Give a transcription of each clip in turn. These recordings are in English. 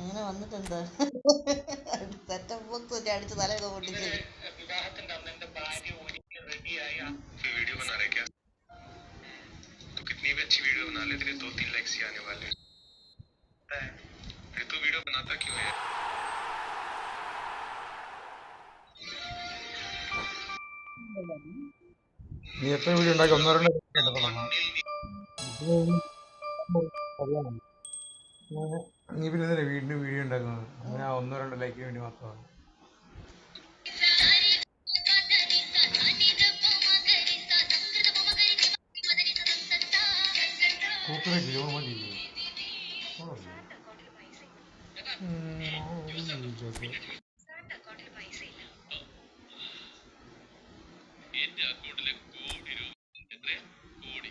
അങ്ങനെ വന്നിട്ടുണ്ട്. Setup box വെച്ച് അടിച്ച് തലയൊക്കെ പൊട്ടിച്ചത്. वीडियो बना रहे क्या तो कितनी भी अच्छी वीडियो बना ले तेरे 2-3 लाइक्स ही आने वाले हैं फिर तू वीडियो बनाता क्यों है നീ എത്ര വീഡിയോ ഉണ്ടാക്കി? ഒന്നോ രണ്ടോ കേട്ടപ്പോഴാണോ? നീ പിന്നെ എന്തിനാ വീണ്ടും വീഡിയോ ഉണ്ടാക്കുന്നത്? അങ്ങനെ ഒന്നോ രണ്ടോ ലൈക്കിന് വേണ്ടി മാത്രമാണ്. കൂട്ടുകാരി മതി. എന്റെ അക്കൗണ്ടിലെ കോടി രൂപ എത്രയാ കോടി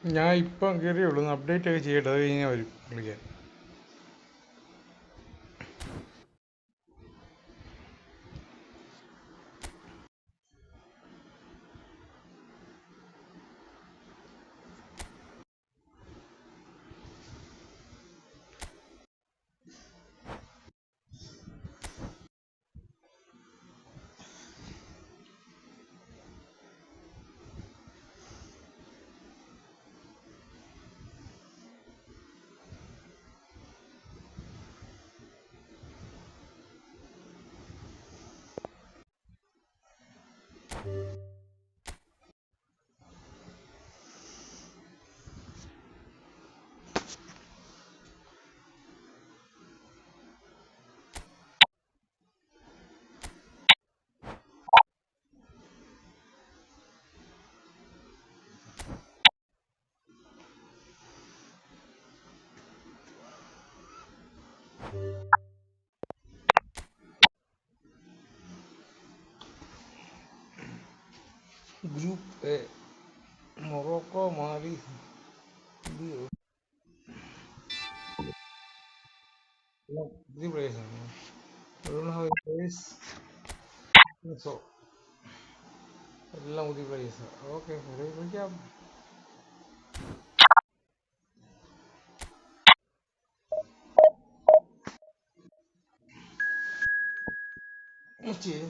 ഞാൻ ഇപ്പം കയറിയുള്ളൂ, ഒന്ന് അപ്ഡേറ്റ് ഒക്കെ ചെയ്യട്ടെ, അത് കഴിഞ്ഞാൽ വരും വിളിക്കാൻ. Group A, Morocco, Mali, 3 players ആണ്. I don't have any players. So എല്ലാം പുതിയ പ്ലേയേഴ്സ്. ഓക്കെ, വിളിക്കാം. രാജ്യം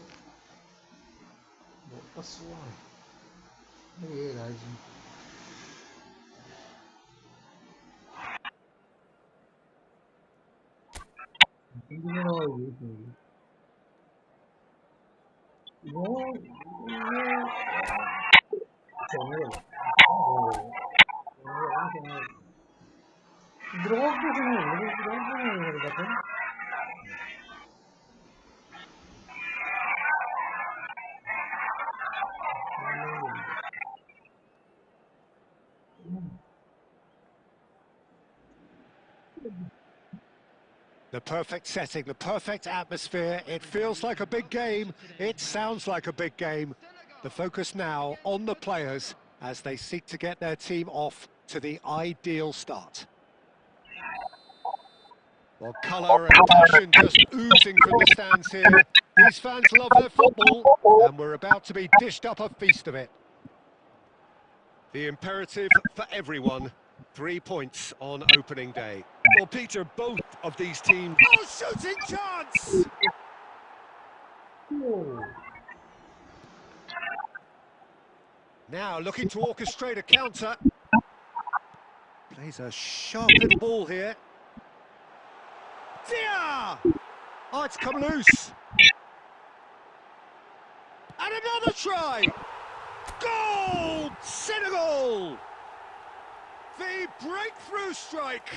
The perfect setting, the perfect atmosphere. It feels like a big game. It sounds like a big game. The focus now on the players as they seek to get their team off to the ideal start. Well, colour and passion just oozing from the stands here. These fans love their football, and we're about to be dished up a feast of it. The imperative for everyone, 3 points on opening day. Well, Peter, both of these teams... Oh, shooting chance! Now looking to orchestrate a counter. Plays a sharp little ball here. Dia! Oh, it's come loose. And another try! Goal! Senegal! The breakthrough strike!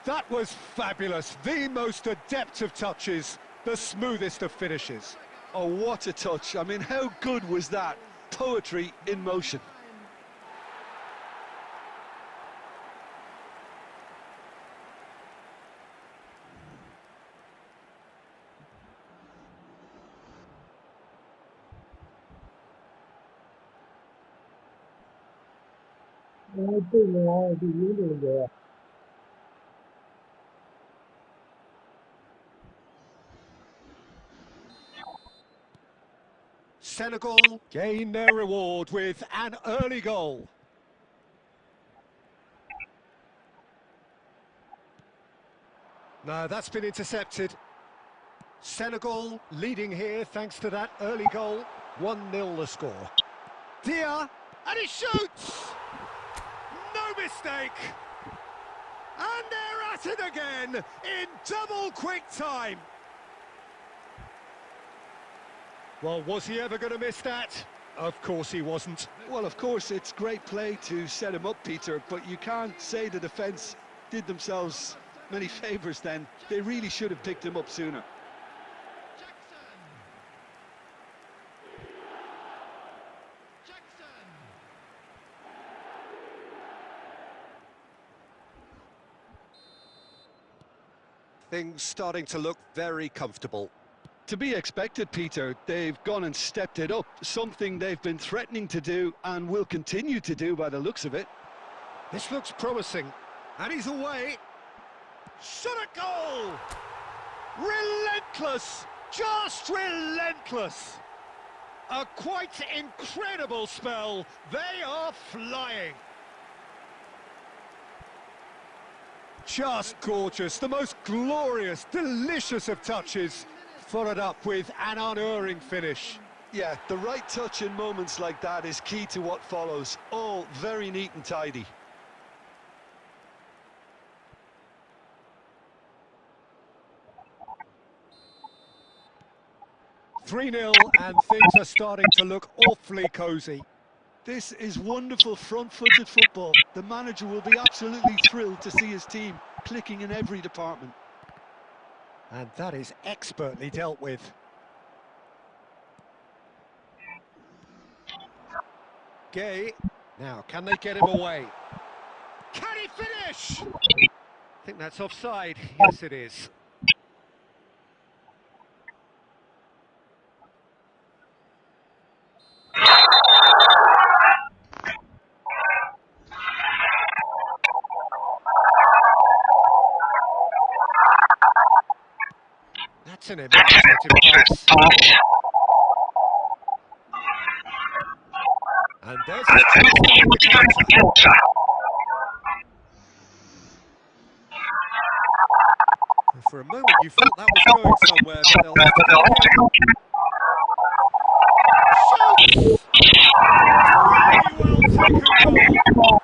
That was fabulous. The most adept of touches, the smoothest of finishes. Oh, what a touch. I mean, how good was that? Poetry in motion. Senegal gain their reward with an early goal. No, that's been intercepted. Senegal leading here thanks to that early goal. 1-0 the score. Dia, and he shoots! No mistake! And they're at it again in double quick time. Well, was he ever going to miss that? Of course he wasn't. Well, of course, it's great play to set him up, Peter, but you can't say the defence did themselves many favours then. They really should have picked him up sooner. Things starting to look very comfortable. To be expected, Peter. They've gone and stepped it up, something they've been threatening to do and will continue to do by the looks of it. This looks promising. And he's away. Shot at goal! Relentless! Just relentless! A quite incredible spell. They are flying. Just gorgeous. The most glorious, delicious of touches. Followed up with an unerring finish. Yeah, the right touch in moments like that is key to what follows. All very neat and tidy. (3-0) and things are starting to look awfully cosy. This is wonderful front-footed football. The manager will be absolutely thrilled to see his team clicking in every department. And that is expertly dealt with. Gay. Now, can they get him away? Can he finish? I think that's offside. Yes, it is. That's an imaginative pass. And there's his chance to make the counter. For a moment you thought that was going somewhere, but they'll have to go again. Shoots! Really well taken goal.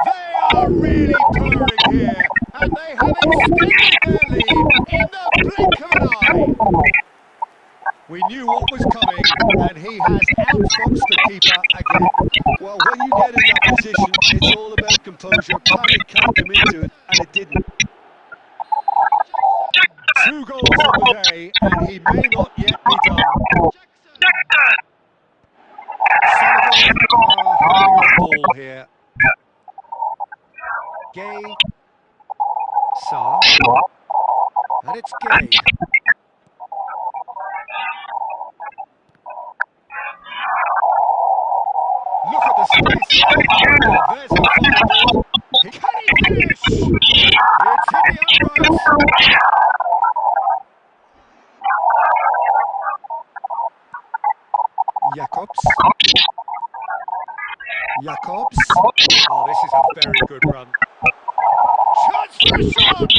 They are really purring here, and they have extended their lead in the blink of an eye. We knew what was coming, and he has outfoxed the keeper again. Well, when you get in that position, it's all about composure. Panic can't come into it, and it didn't. 2 goals on the day, and he may not yet be done. Senegal are having a ball here. Gay. Sarr. And it's Gay. Look at the space. Oh, there's a fine ball. Can he finish? It's hit the uprights. Jacobs. Jacobs. Oh, this is a very good run. Chance for a shot!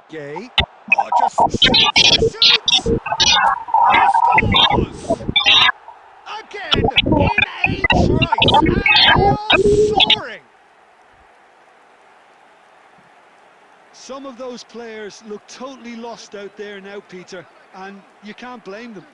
Gay. Oh, just shoots! He scores! Again, in a trice, and they are soaring! Some of those players look totally lost out there now, Peter, and you can't blame them.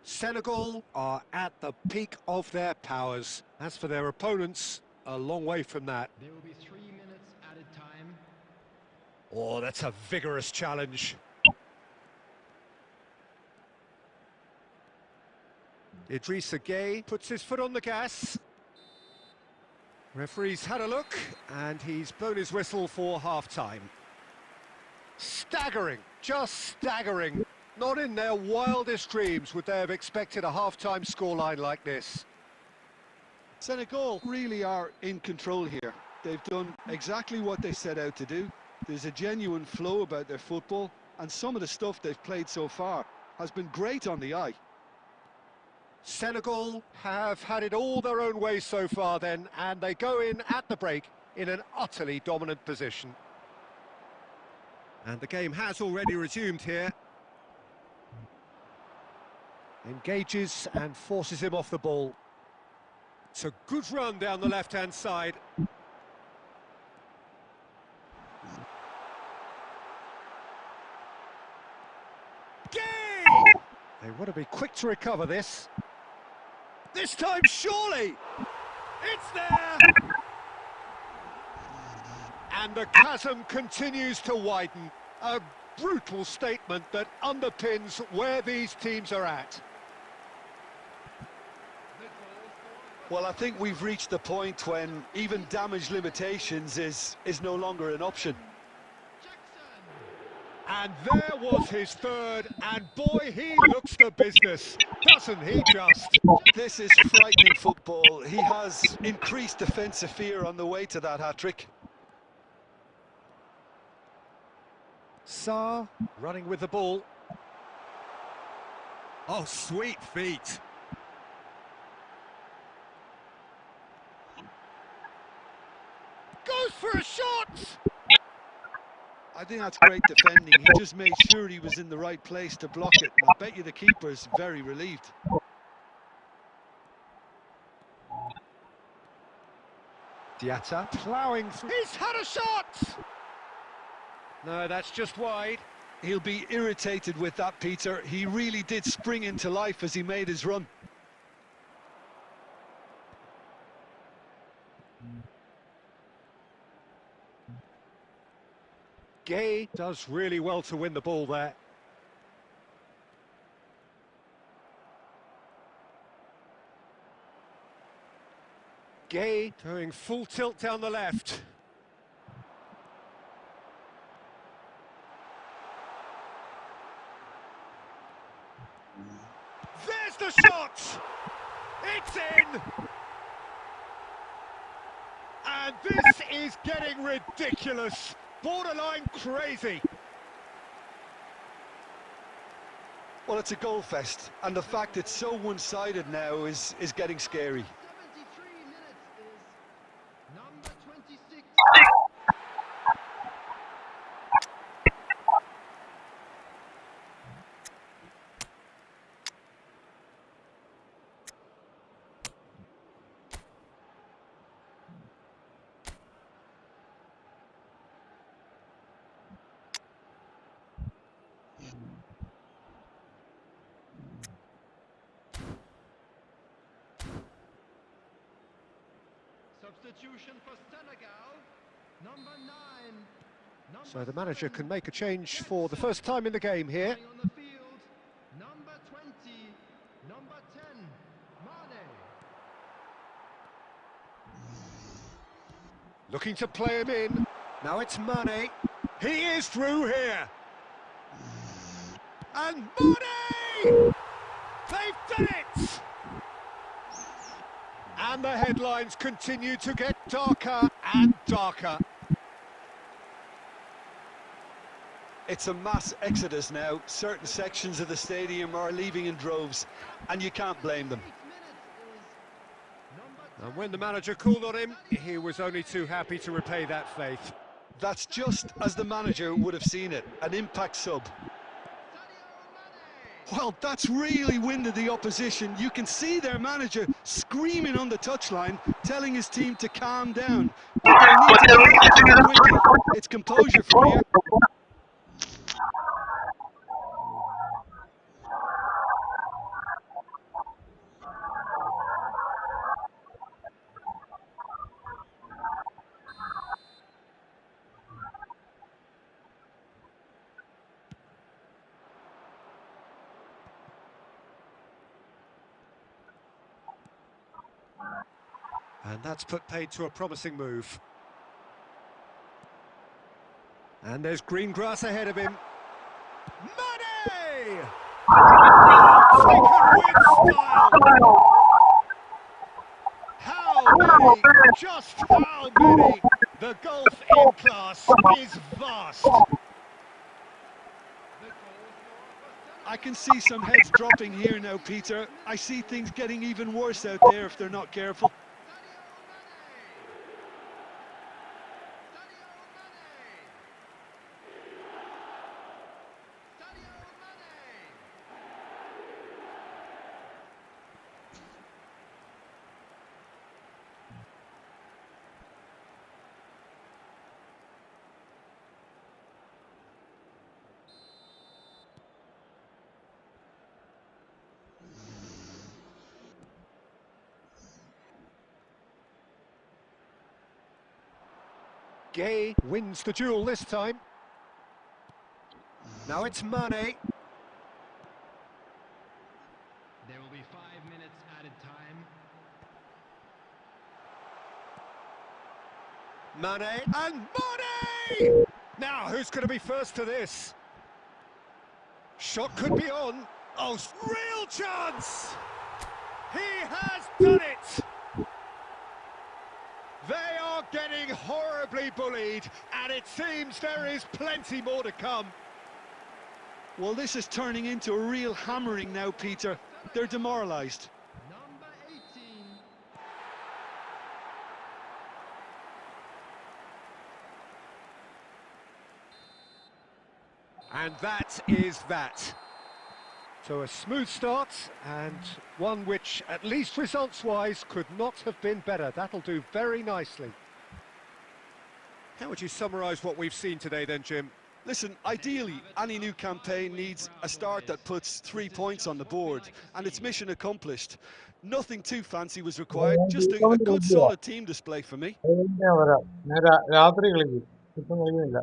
Senegal are at the peak of their powers. As for their opponents, a long way from that. There will be 3 minutes added time. Oh, that's a vigorous challenge. Idrissa Gay puts his foot on the gas. Referee's had a look, and he's blown his whistle for half-time. Staggering, just staggering. Not in their wildest dreams would they have expected a half-time scoreline like this. Senegal really are in control here. They've done exactly what they set out to do. There's a genuine flow about their football, and some of the stuff they've played so far has been great on the eye. Senegal have had it all their own way so far then, and they go in at the break in an utterly dominant position. And the game has already resumed here. Engages and forces him off the ball. It's a good run down the left-hand side. They want to be quick to recover this. This time, surely! It's there! And the chasm continues to widen. A brutal statement that underpins where these teams are at. Well, I think we've reached the point when even damage limitations is no longer an option. And there was his third, and boy, he looks the business, doesn't he just? This is frightening football. He has increased defensive fear on the way to that hat-trick. Sarr running with the ball. Oh, sweet feet. Goes for a shot! I think that's great defending. He just made sure he was in the right place to block it. And I bet you the keeper's very relieved. Diatta ploughing through. He's had a shot! No, that's just wide. He'll be irritated with that, Peter. He really did spring into life as he made his run. Gay does really well to win the ball there. Gay doing full tilt down the left. There's the shot! It's in! And this is getting ridiculous. Borderline crazy. Well, it's a goal fest, and the fact it's so one-sided now is getting scary. 73 minutes is number 26. Substitution for Senegal, number 9. So the manager can make a change for the first time in the game here. On the field, number 20, number 10, Mane. Looking to play him in. Now it's Mane. He is through here. And Mane! They've done it! And the headlines continue to get darker and darker. It's a mass exodus now. Certain sections of the stadium are leaving in droves, and you can't blame them. 8 minutes is number And when the manager called on him, he was only too happy to repay that faith. That's just as the manager would have seen it, an impact sub. Well, that's really winded the opposition. You can see their manager screaming on the touchline, telling his team to calm down. But they need to react to it quickly. It's composure from here. And that's put paid to a promising move. And there's green grass ahead of him. Mane! Taken with style! How many? Just how many? The gulf in class is vast. I can see some heads dropping here now, Peter. I see things getting even worse out there if they're not careful. Gay wins the duel this time. Now it's Mane. There will be 5 minutes added time. Mane and Mane! Now, who's going to be first to this? Shot could be on. Oh, real chance! He has done it! They are getting horribly bullied, and it seems there is plenty more to come. Well, this is turning into a real hammering now, Peter. They're demoralised. Number 18. And that is that. So a smooth start, and one which, at least results-wise, could not have been better. That'll do very nicely. How would you summarise what we've seen today then, Jim? Listen, ideally, any new campaign needs a start that puts 3 points on the board, and it's mission accomplished. Nothing too fancy was required, just a good solid team display for me. ഞാൻ വരാം. ഞാൻ രാത്രി കളിക്കും, ഇപ്പം കളിക്കുന്നില്ല.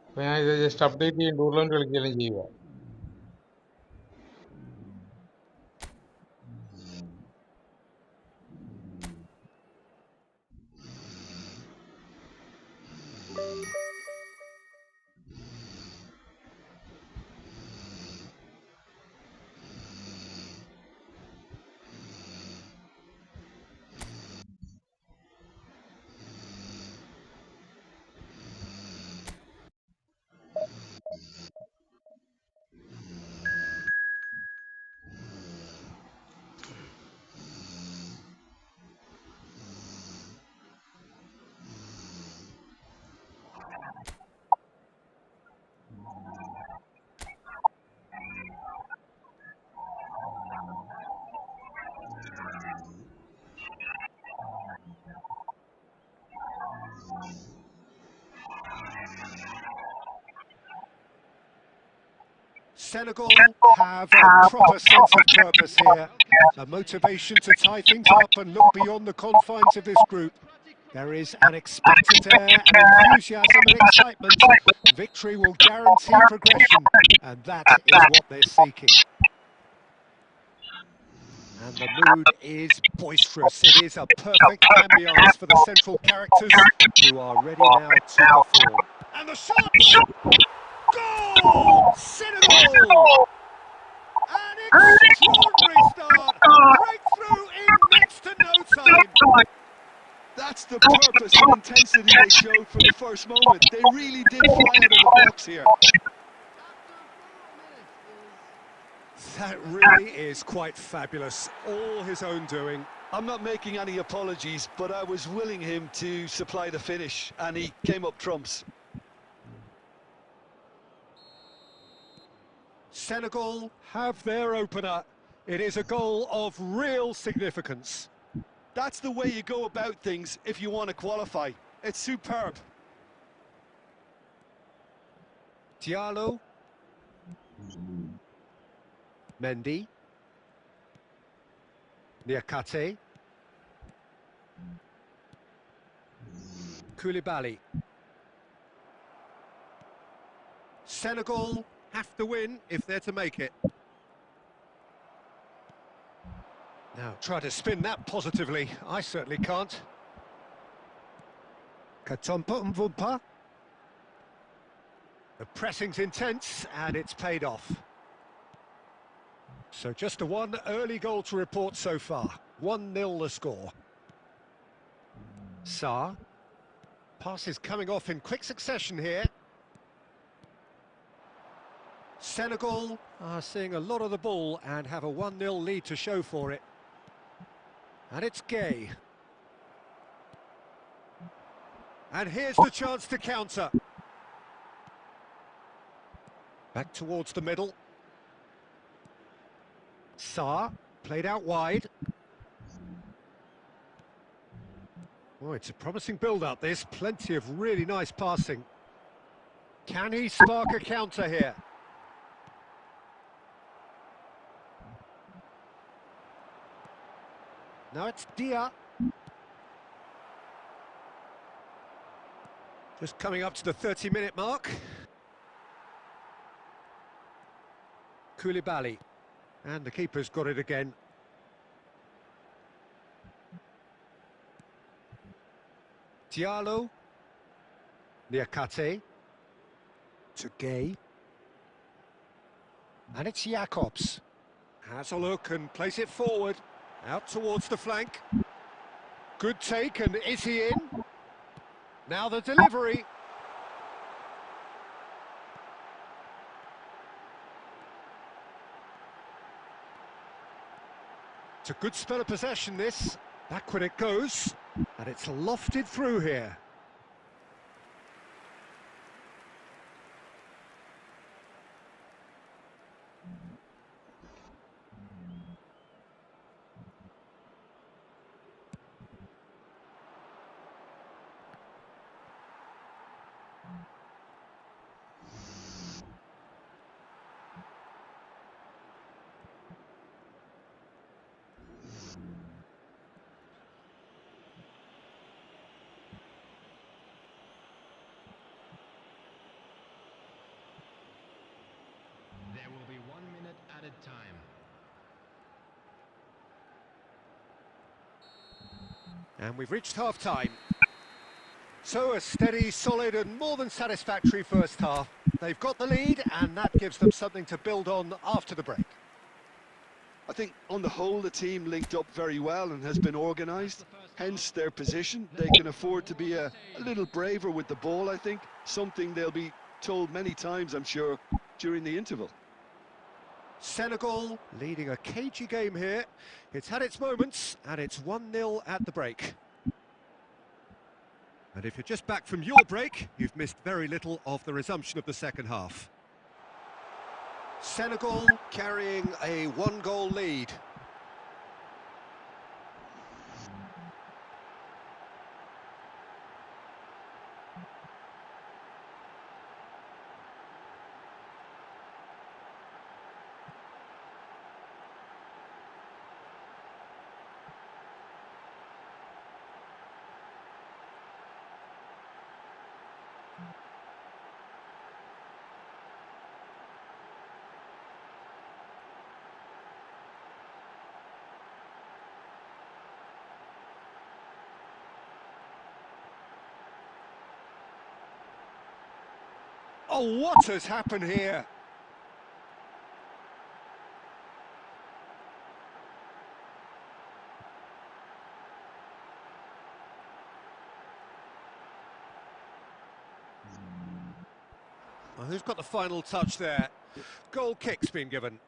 അപ്പൊ ഞാൻ ഇത് ജസ്റ്റ് അപ്ഡേറ്റ് ചെയ്യും, ടൂർണമെന്റ് കളിക്കുകയും ചെയ്യുക. Senegal have a proper sense of purpose here, a motivation to tie things up and look beyond the confines of this group. There is an expectant air, and enthusiasm and excitement. Victory will guarantee progression, and that is what they're seeking. And the mood is boisterous. It is a perfect ambience for the central characters, who are ready now to perform. And the shot! Goal! Senegal! An extraordinary start! Breakthrough in next to no time! That's the purpose and intensity they showed from the first moment. They really did fly out of the box here. That really is quite fabulous. All his own doing. I'm not making any apologies, but I was willing him to supply the finish, and he came up trumps. Senegal have their opener. It is a goal of real significance. That's the way you go about things if you want to qualify. It's superb. Diallo. Mendy. Niakate. Koulibaly. Senegal have to win if they're to make it. Now, try to spin that positively. I certainly can't. Katompa Mvumpa. The pressing's intense, and it's paid off. So just a one early goal to report so far. 1-0 the score. Sarr. Passes coming off in quick succession here. Senegal are seeing a lot of the ball and have a 1-0 lead to show for it. And it's Gay. And here's the chance to counter. Back towards the middle. Sarr, played out wide. Oh, it's a promising build-up, this. Plenty of really nice passing. Can he spark a counter here? Now it's Dia. Just coming up to the 30-minute mark. Koulibaly. And the keeper's got it again. Diallo. Niakate. To Gay. And it's Jacobs. Has a look and plays it forward. Out towards the flank. Good take, and is he in? Now the delivery. It's a good spell of possession, this. Back when it goes. And it's lofted through here. There will be 1 minute added time. And we've reached half-time. So a steady, solid and more than satisfactory first half. They've got the lead and that gives them something to build on after the break. I think on the whole the team linked up very well and has been organised, hence their position. They can afford to be a little braver with the ball, I think, something they'll be told many times, I'm sure, during the interval. Senegal leading a cagey game here. It's had its moments and it's 1-0 at the break. And if you're just back from your break, you've missed very little of the resumption of the second half. Senegal carrying a 1-goal lead. Oh, what has happened here? Well, who's got the final touch there? Goal kick's been given.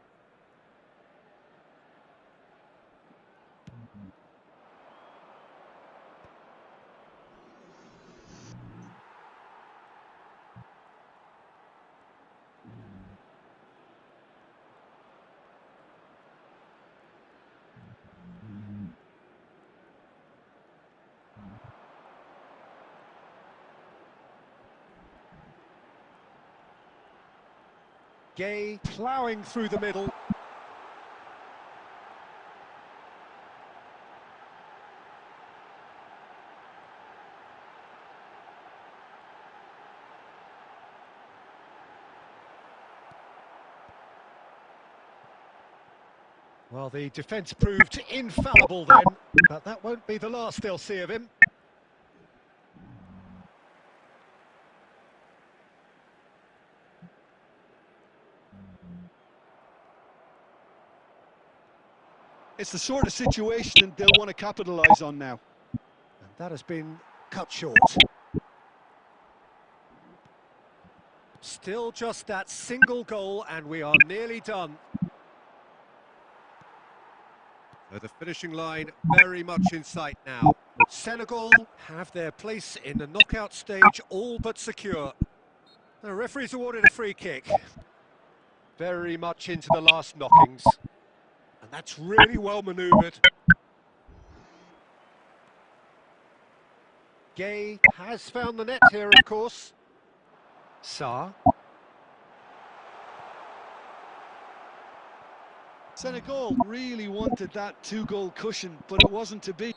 Gay ploughing through the middle. Well, the defence proved infallible then, but that won't be the last they'll see of him. It's the sort of situation they'll want to capitalise on now. And that has been cut short. Still just that single goal and we are nearly done. So the finishing line very much in sight now. Senegal have their place in the knockout stage all but secure. The referee's awarded a free kick. Very much into the last knockings. And that's really well manoeuvred. Gay has found the net here, of course. Sarr. Senegal really wanted that 2-goal cushion, but it wasn't to be.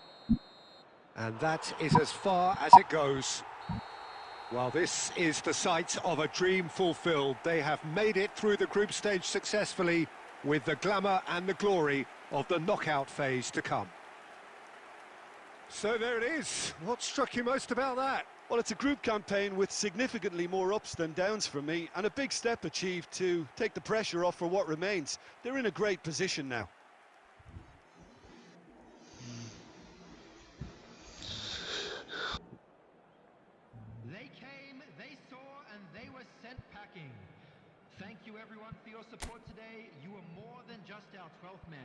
And that is as far as it goes. Well, this is the sight of a dream fulfilled. They have made it through the group stage successfully, with the glamour and the glory of the knockout phase to come. So there it is. What struck you most about that? Well, it's a group campaign with significantly more ups than downs for me, and a big step achieved to take the pressure off for what remains. They're in a great position now. They came, they saw, and they were sent packing. Thank you everyone for your support today. You were more than just our 12th man.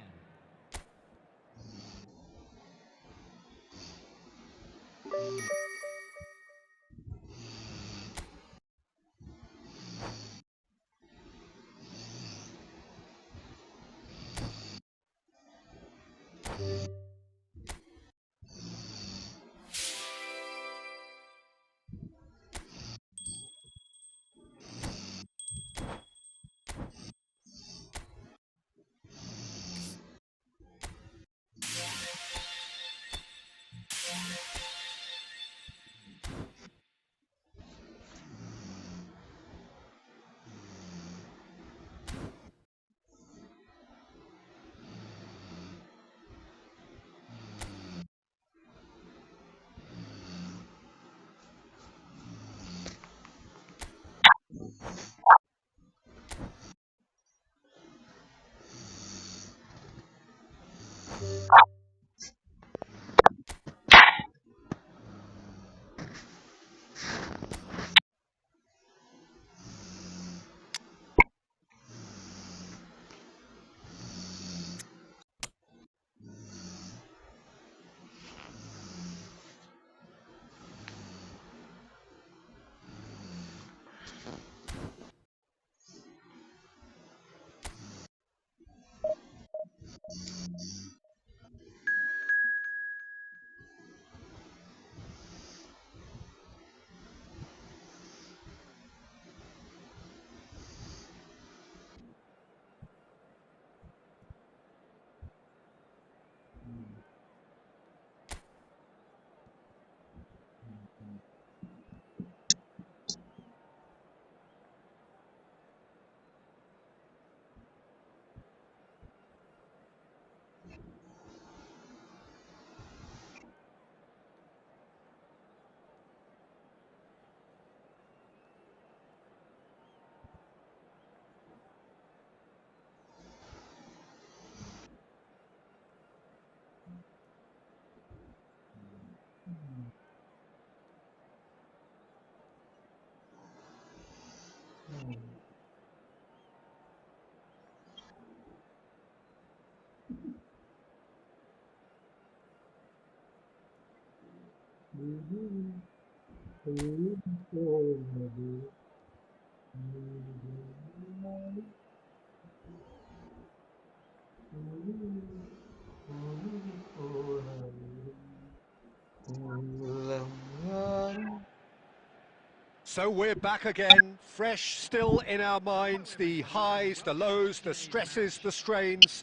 So we're back again, fresh still in our minds, the highs, the lows, the stresses, the strains.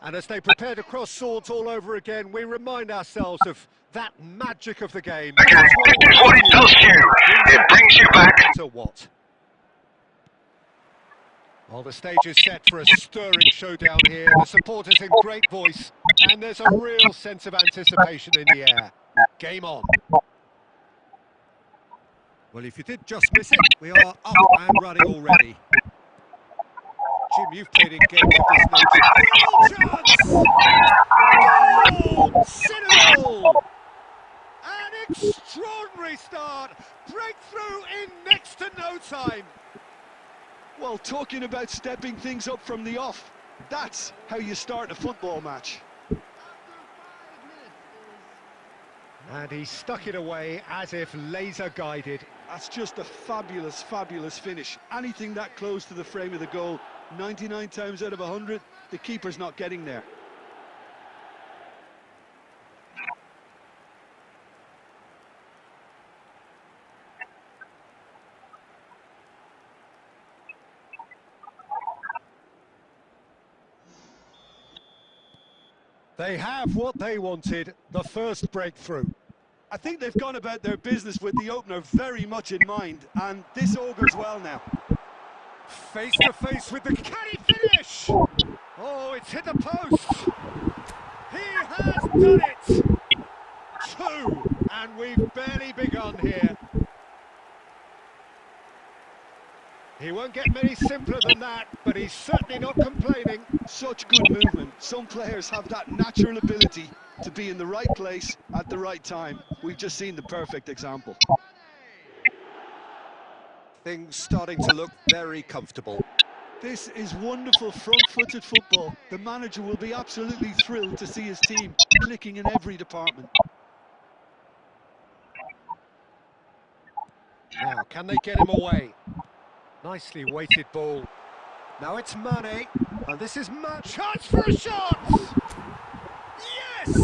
And as they prepare to cross swords all over again, we remind ourselves of that magic of the game. Again, it's what it does to you. It brings you back. No matter what. Well, the stage is set for a stirring showdown here. The supporters in great voice, and there's a real sense of anticipation in the air. Game on. Well, if you did just miss it, we are up and running already. Jim, you've played in games of this nature. Real chance! Goal! Senegal! An extraordinary start. Breakthrough in next to no time. Well, talking about stepping things up from the off, that's how you start a football match. And he stuck it away as if laser guided. That's just a fabulous, fabulous finish. Anything that close to the frame of the goal, 99 times out of 100, the keeper's not getting there. They have what they wanted, the first breakthrough. I think they've gone about their business with the opener very much in mind, and this augurs well now. Face to face with the... Can he finish? Oh, it's hit the post. He has done it. 2, and we've barely begun here. He won't get many simpler than that, but he's certainly not complaining. Such good movement. Some players have that natural ability to be in the right place at the right time. We've just seen the perfect example. Things starting to look very comfortable. This is wonderful front-footed football. The manager will be absolutely thrilled to see his team clicking in every department. Now, can they get him away? Nicely weighted ball. Now it's Mane, and this is chance for a shot! Yes!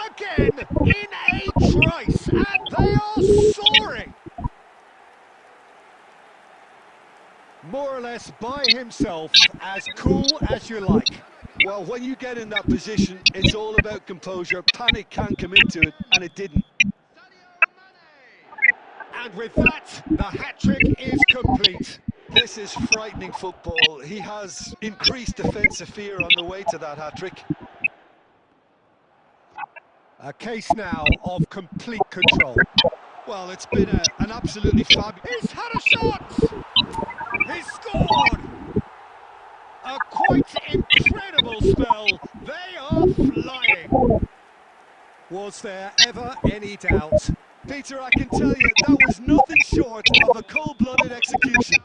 Again, in a trice, and they are soaring! More or less by himself, as cool as you like. Well, when you get in that position, it's all about composure. Panic can come into it, and it didn't. And with that, the hat-trick is complete. This is frightening football. He has increased defensive fear on the way to that hat-trick. A case now of complete control. Well, it's been an absolutely fabulous... He's had a shot! He's scored! A quite incredible spell. They are flying. Was there ever any doubt? Peter, I can tell you, that was nothing short of a cold-blooded execution.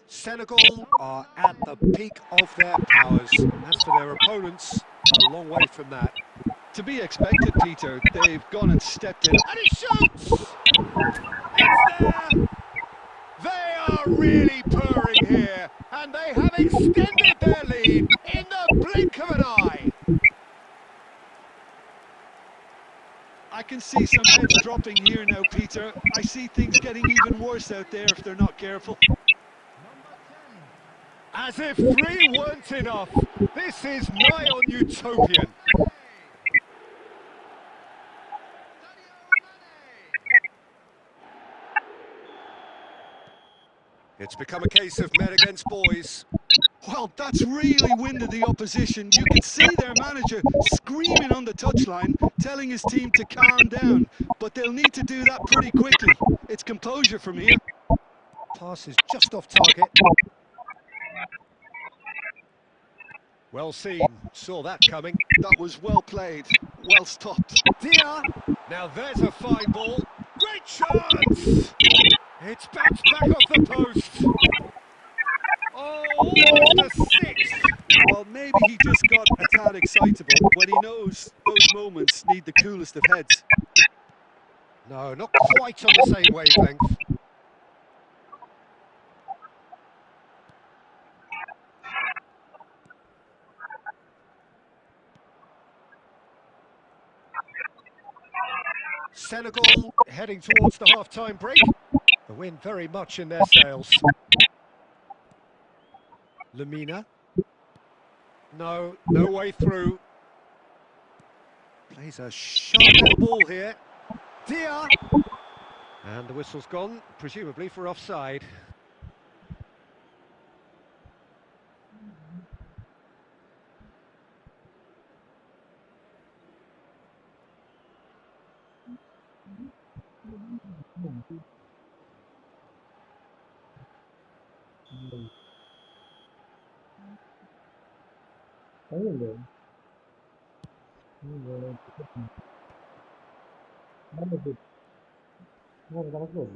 Senegal are at the peak of their powers. As for their opponents, a long way from that. To be expected, Peter. They've gone and stepped in. And he shoots! It's there! They are really purring here, and they have extended their lead in the blink of an eye. I can see some heads dropping here now, Peter. I see things getting even worse out there if they're not careful. As if 3 weren't enough, this is nigh on utopian. It's become a case of men against boys. Well, that's really winded the opposition. You can see their manager screaming on the touchline, telling his team to calm down. But they'll need to do that pretty quickly. It's composure from here. Pass is just off target. Well seen, saw that coming. That was well played, well stopped. Dia, now there's a fine ball. Great chance! It's bounced back off the post. Oh, almost a 6. Well, maybe he just got a tad excitable when he knows those moments need the coolest of heads. No, not quite on the same wavelength. Senegal heading towards the half-time break. The wind very much in their sails. Lamina. No way through. Plays a sharp little ball here. Dia. And the whistle's gone, presumably for offside.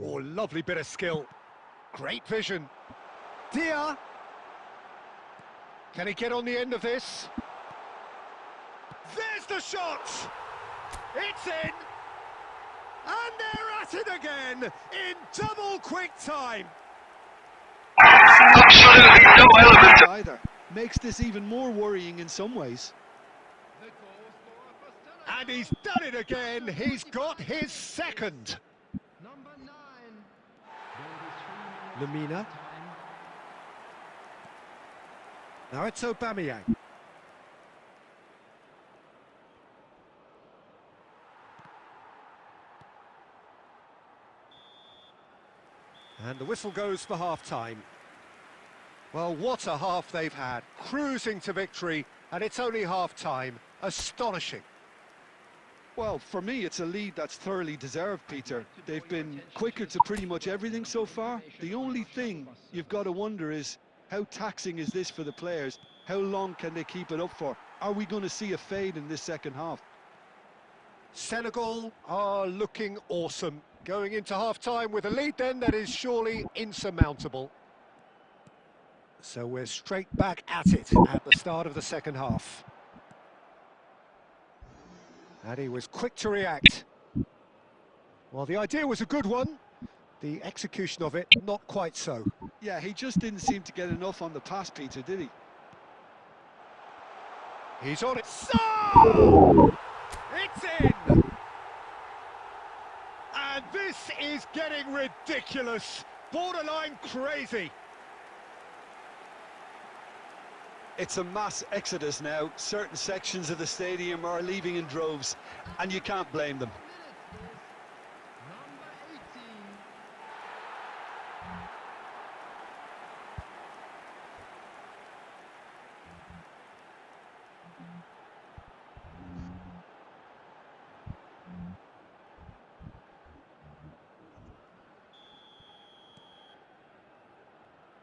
Oh, lovely bit of skill. Great vision. Dia. Can he get on the end of this? There's the shot! It's in! And they're at it again in double quick time. Absolutely no element of Either makes this even more worrying in some ways. And he's done it again. He's got his second. Number 9. Lamina. Now it's Aubameyang. And the whistle goes for half-time. Well, what a half they've had. Cruising to victory, and it's only half-time. Astonishing. Well, for me, it's a lead that's thoroughly deserved, Peter. They've been quicker to pretty much everything so far. The only thing you've got to wonder is, how taxing is this for the players? How long can they keep it up for? Are we going to see a fade in this second half? Senegal are looking awesome. Going into half-time with a lead then that is surely insurmountable. So we're straight back at it at the start of the second half. And he was quick to react. Well, the idea was a good one. The execution of it, not quite so. Yeah, he just didn't seem to get enough on the pass, Peter, did he? He's on it. So! It's in! And this is getting ridiculous. Borderline crazy. It's a mass exodus now. Certain sections of the stadium are leaving in droves, and you can't blame them. Number 18.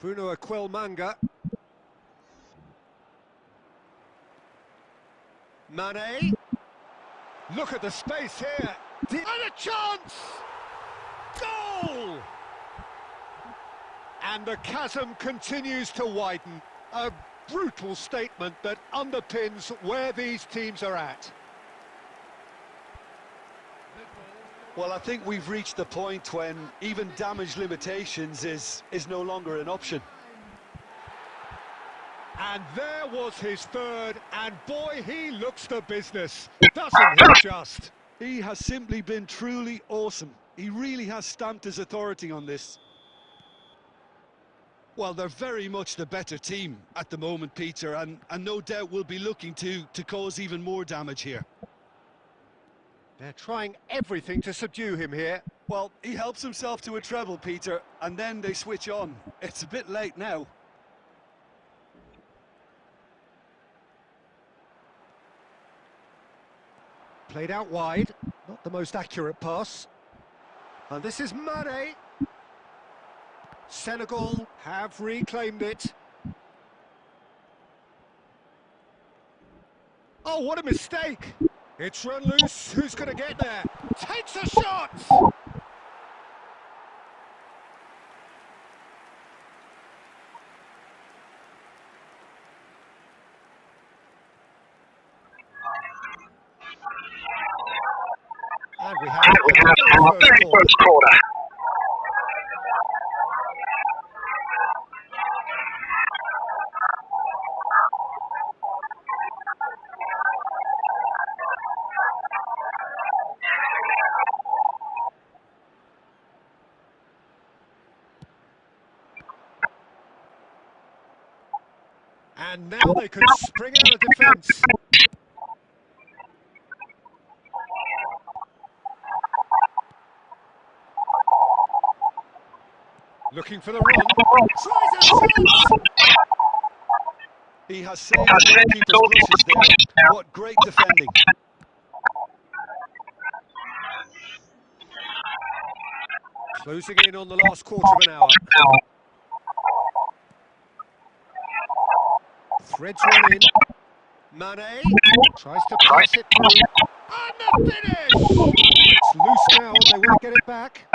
Bruno Aquilmanga. Mane. Look at the space here. And a chance! Goal! And the chasm continues to widen. A brutal statement that underpins where these teams are at. Well, I think we've reached the point when even damage limitations is no longer an option. And there was his third, and boy, he looks the business, doesn't he just? He has simply been truly awesome. He really has stamped his authority on this. Well, they're very much the better team at the moment, Peter, and no doubt will be looking to cause even more damage here. They're trying everything to subdue him here. Well, he helps himself to a treble, Peter, and then they switch on. It's a bit late now. Played out wide, not the most accurate pass. And this is Mane. Senegal have reclaimed it. Oh, what a mistake! It's run loose, who's going to get there? Takes a shot! And we have the first quarter. And now they can spring out of defence. Looking for the run. Tries a shot! He has saved the goalkeeper's brushes there. What great defending. Closing in on the last quarter of an hour. Threads one in. Mane tries to pass it through. And the finish! It's loose now, they want to get it back.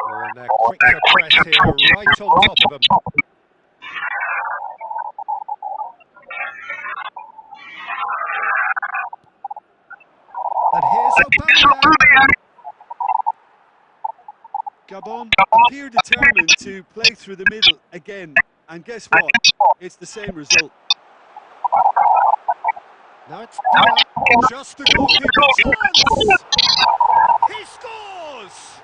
Oh, and they're quick to press here, right on top of them. And here's Aubameyang. Gabon appear determined to play through the middle again. And guess what? It's the same result. Now it's Turnip, just the goalkeeper chance! He scores!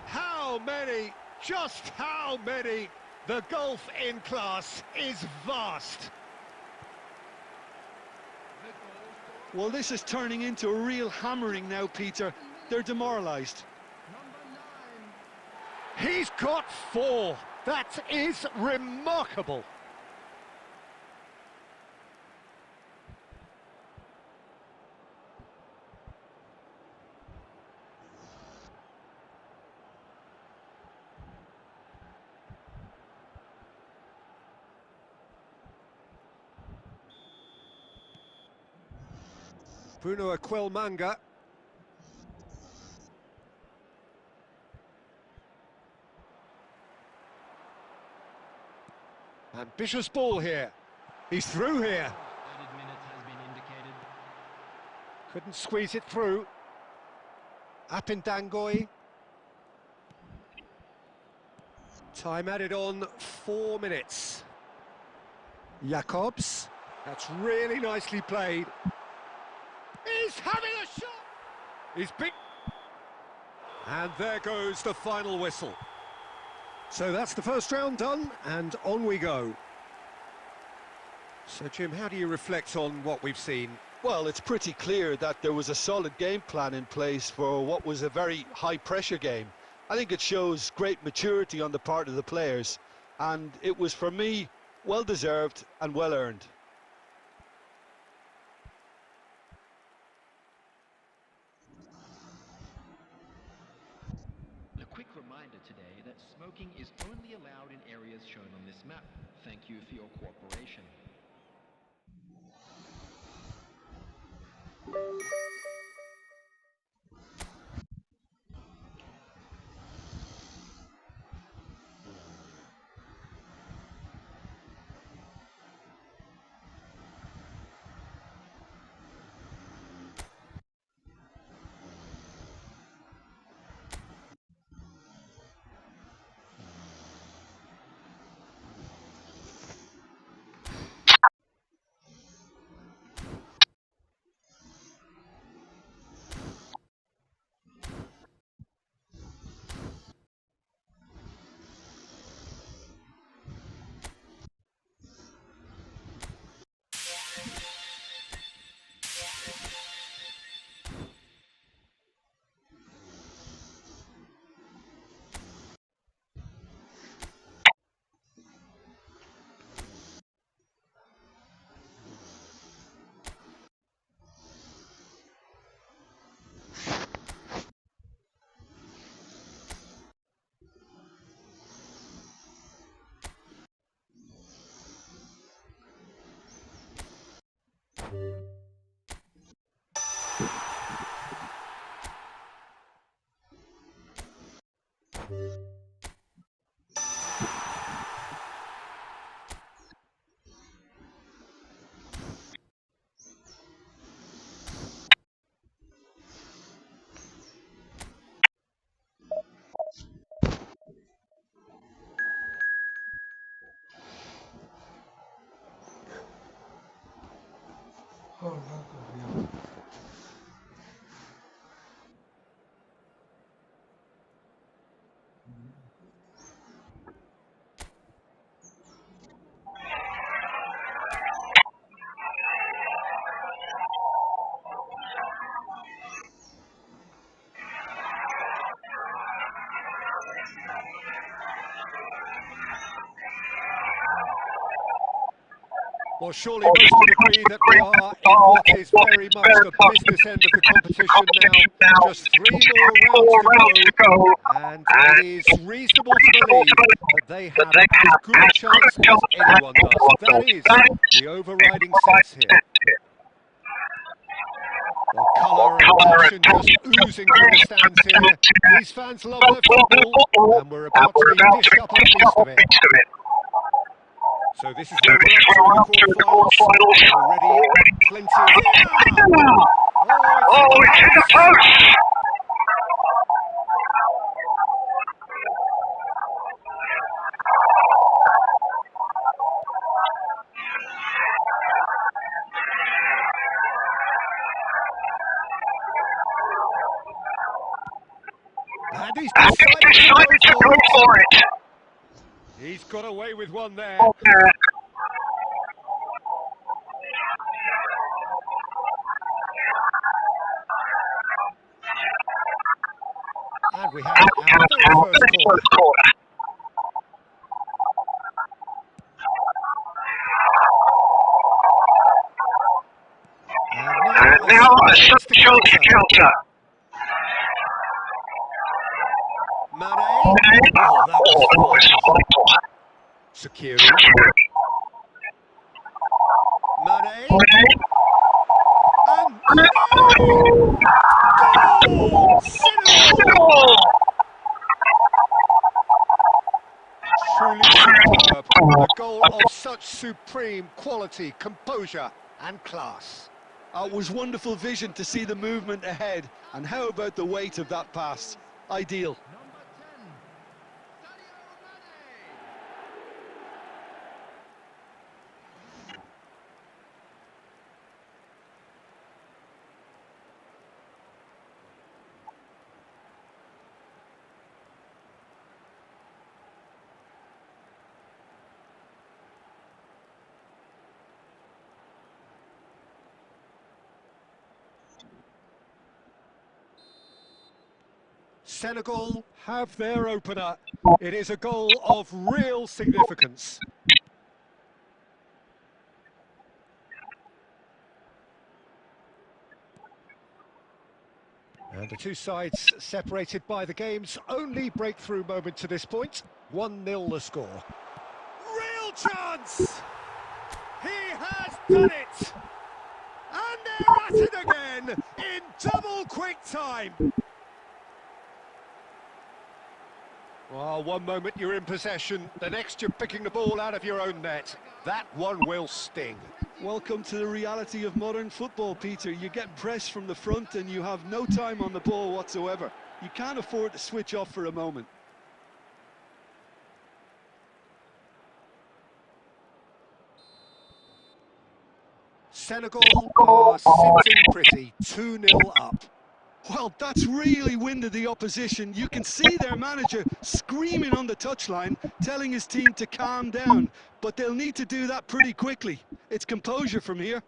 How many, just how many The gulf in class is vast. Well, this is turning into a real hammering now, Peter. They're demoralised. He's got 4. That is remarkable. Bruno Aquilmanga. Ambitious ball here. He's through here. Added minutes has been indicated. Couldn't squeeze it through. Apindangoi. Time added on 4 minutes. Jacobs. That's really nicely played. He's having a shot! He's big. And there goes the final whistle. So that's the first round done, and on we go. So, Jim, how do you reflect on what we've seen? Well, it's pretty clear that there was a solid game plan in place for what was a very high-pressure game. I think it shows great maturity on the part of the players, and it was, for me, well-deserved and well-earned. A quick reminder today that smoking is only allowed in areas shown on this map. Thank you for your cooperation. Well, surely most would agree that we are in what is very much the business end of the competition now. Just 3 more rounds to go, and it is reasonable to believe that they have as good a chance as anyone does. That is the overriding sense here. Well, colour and passion just oozing from the stands here. These fans love their football, and we're about to be dished up a piece of it. So this is where we're up to in the quarterfinals. Already plenty. Oh, it's hit the post! And he's decided to go for it. He's got away with one there. And we have our very first corner. And now a shot counter. Mane. Oh, that was vital. Security. Mane. And Mane! Goal! Senegal! Truly superb. A goal of such supreme quality, composure and class. It was wonderful vision to see the movement ahead. And how about the weight of that pass? Ideal. Senegal have their opener. It is a goal of real significance. And the two sides separated by the game's only breakthrough moment to this point. 1-0 the score. Real chance! He has done it! And they're at it again in double quick time. Well, one moment you're in possession, the next you're picking the ball out of your own net. That one will sting. Welcome to the reality of modern football, Peter. You get pressed from the front and you have no time on the ball whatsoever. You can't afford to switch off for a moment. Senegal are sitting pretty, 2-0 up. Well, that's really winded the opposition. You can see their manager screaming on the touchline, telling his team to calm down. But they'll need to do that pretty quickly. It's composure from here.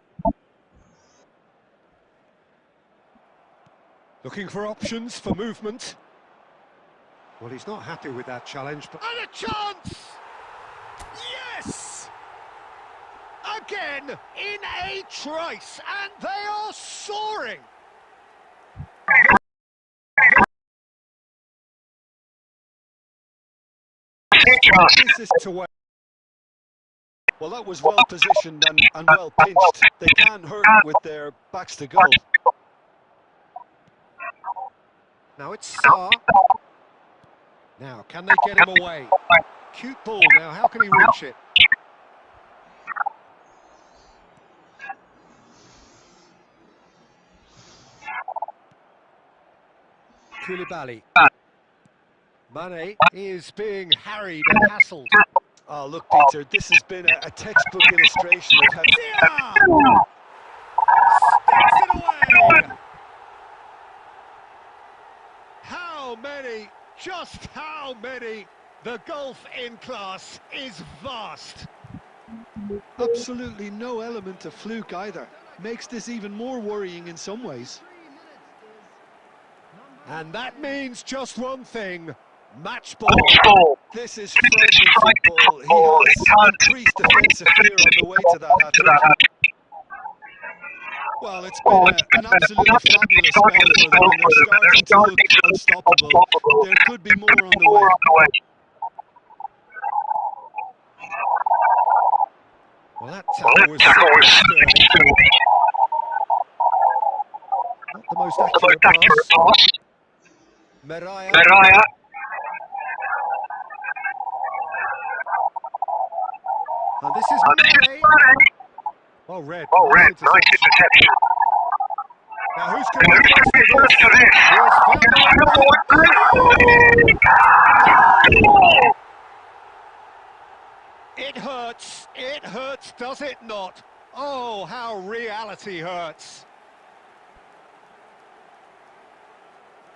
Looking for options for movement. Well, he's not happy with that challenge, but... And a chance! Yes! Again, in a trice, and they are soaring! Well, that was well positioned and well pinched. They can't hurt with their backs to goal. Now it's Sarr. Now, can they get him away? Cute ball now, how can he reach it? Koulibaly. Mane is being harried and hassled. Oh, look, Peter, this has been a textbook illustration of how... Sticks it away! How many, just how many? The gulf in class is vast. Absolutely no element of fluke either. Makes this even more worrying in some ways. And that means just one thing. Match ball. This is frightening football. He has increased defensive fear on the way to that hat-trick. Well, it's been an absolutely fabulous spell for them, and they're starting to look unstoppable. There could be more on the way. Well, that tackle was sturdy. Not the most accurate pass. Meraya. And this is Mane. Oh, red. Nice interception. Now, who's going to pass to this? It hurts. It hurts, does it not? Oh, how reality hurts.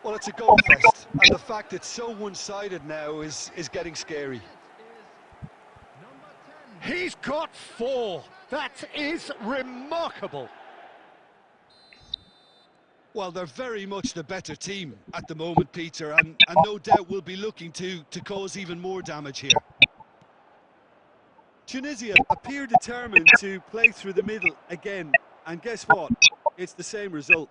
Well, it's a goal fest, and the fact it's so one-sided now is getting scary. He's got 4. That is remarkable. Well, they're very much the better team at the moment, Peter, and no doubt will be looking to cause even more damage here. Tunisia appear determined to play through the middle again, and guess what? It's the same result.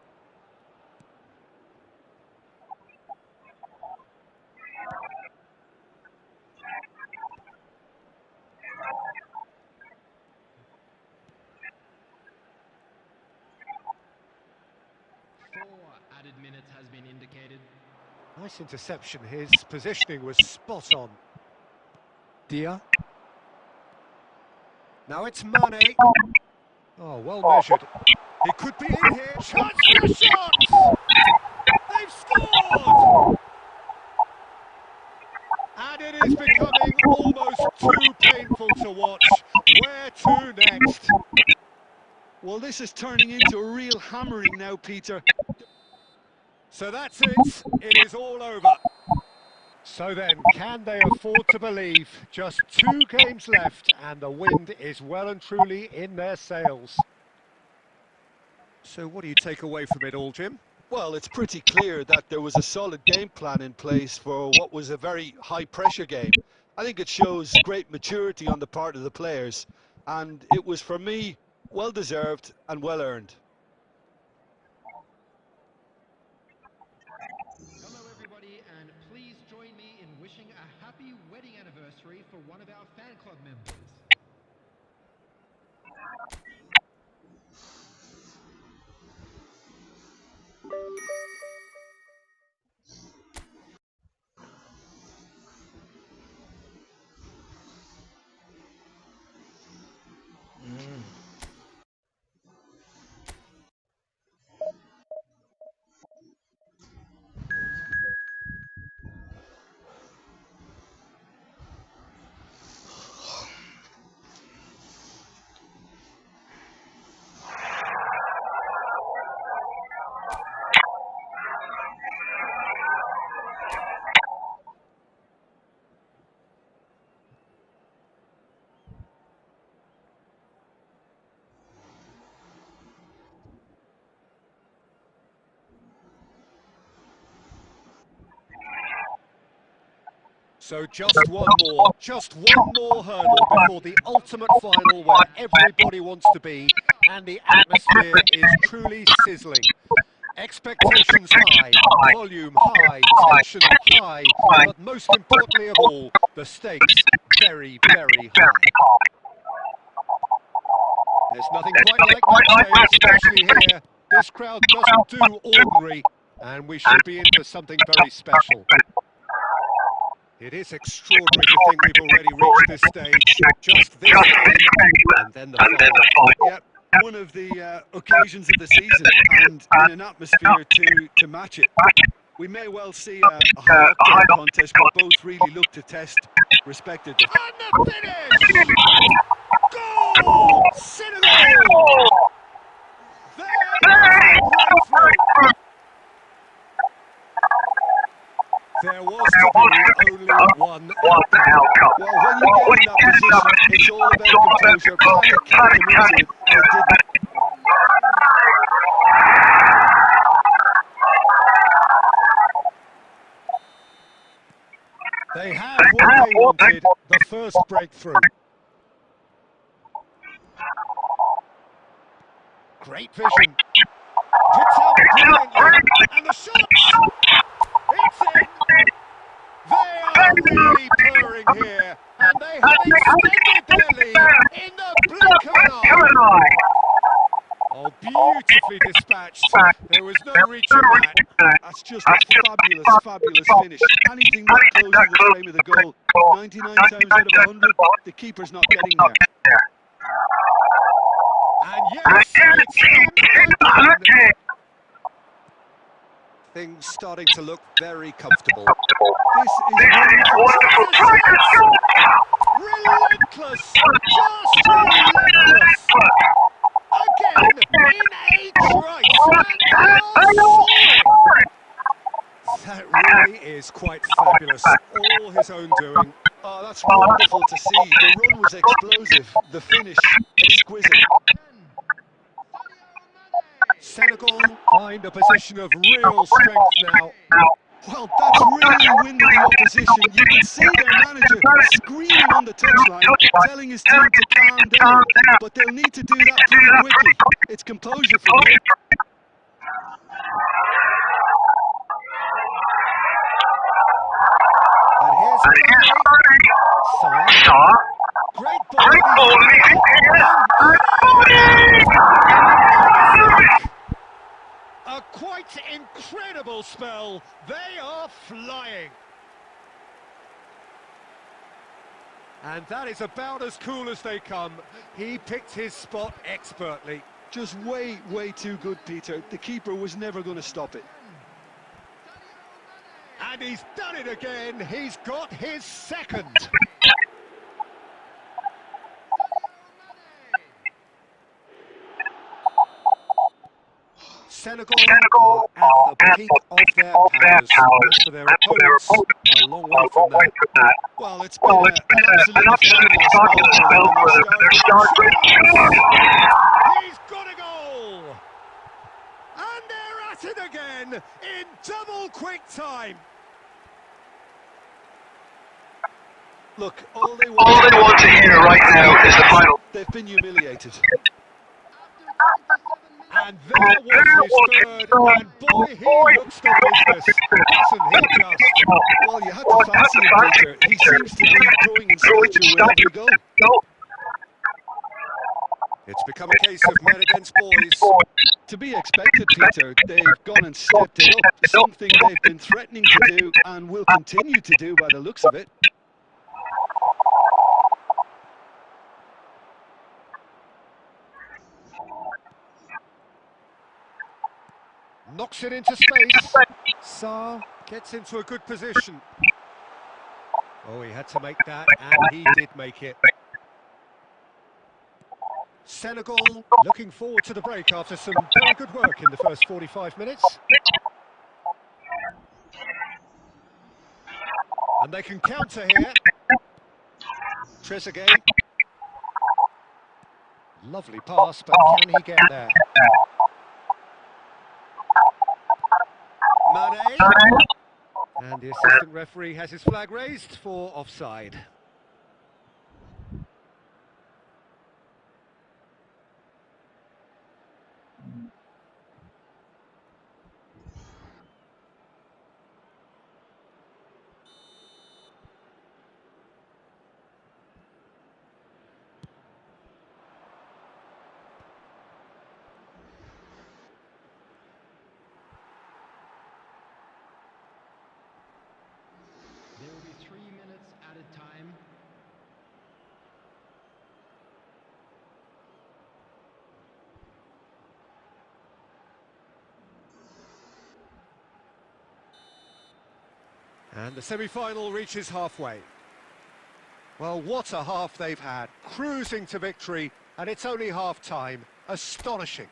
Added minutes has been indicated. Nice interception. His positioning was spot on. Dia. Now it's Mane. Oh, well measured. He could be in here. Chance for a shot! They've scored! And it is becoming almost too painful to watch. Where to next? Well, this is turning into a real hammering now, Peter. So that's it. It is all over. So then, can they afford to believe? Just 2 games left and the wind is well and truly in their sails. So what do you take away from it all, Jim? Well, it's pretty clear that there was a solid game plan in place for what was a very high-pressure game. I think it shows great maturity on the part of the players, and it was, for me, well-deserved and well-earned. Hello everybody, and please join me in wishing a happy wedding anniversary for one of our fan club members. So just one more hurdle before the ultimate final where everybody wants to be and the atmosphere is truly sizzling. Expectations high, volume high, tension high, but most importantly of all, the stakes very, very high. There's nothing quite like match day, especially here. This crowd doesn't do ordinary, and we should be in for something very special. It is extraordinary to think we've already reached this stage. Just this game, and then the final. Yeah, one of the occasions of the season, and in an atmosphere to match it. We may well see a high-octane contest, but both really look to test respectively. And the finish! Goal! Senegal! There is the breakthrough! There was to be only one outcome. Well, when you get in that position, it's all about composure. Panic came into it, and it didn't. They have what they wanted, the first breakthrough. Great vision. Picks out brilliantly, and the shots! It's in! They are really purring here, and they have extended their lead in the blink of an eye. Oh, beautifully dispatched. There was no reaching that. That's just a fabulous, fabulous finish. Anything that close to the frame of the goal, 99 times out of 100, the keeper's not getting there. And yes, it's in again. Things starting to look very comfortable. This is Relentless! Just relentless! Again, in a trice, and that really is quite fabulous. All his own doing. Oh, that's wonderful to see. The run was explosive, the finish exquisite. Senegal find a position of real strength now. Well, that's really winded the opposition. You can see their manager screaming on the touchline, telling his team to calm down. But they'll need to do that pretty quickly. It's composure from here. And here's Mane. Saar. Great ball. Magnifique! A quite incredible spell. They are flying. And that is about as cool as they come. He picked his spot expertly. Just way, way too good, Peter. The keeper was never going to stop it. And he's done it again. He's got his second. Senegal are at the peak of their powers. As for their opponents, a long way from that. Well, it's been an absolutely fabulous spell for them in their start. He's got a goal! And they're at it again in double quick time. Look, all they want to hear right now is the final. They've been humiliated. And there was his third, and boy, he looks the business, doesn't he just? Well, you had to fancy him, Peter. He seems to be growing in stature wherever you go. It's become a case of men against boys. To be expected, Peter. They've gone and stepped it up, something they've been threatening to do and will continue to do by the looks of it. Knocks it into space. Saar gets into a good position. Oh, he had to make that, and he did make it. Senegal looking forward to the break after some very good work in the first 45 minutes. And they can counter here. Trezeguet. Lovely pass, but can he get there? Mane. And the assistant referee has his flag raised for offside. There will be 3 minutes at a time. And the semi-final reaches halfway. Well, what a half they've had. Cruising to victory, and it's only half-time. Astonishing.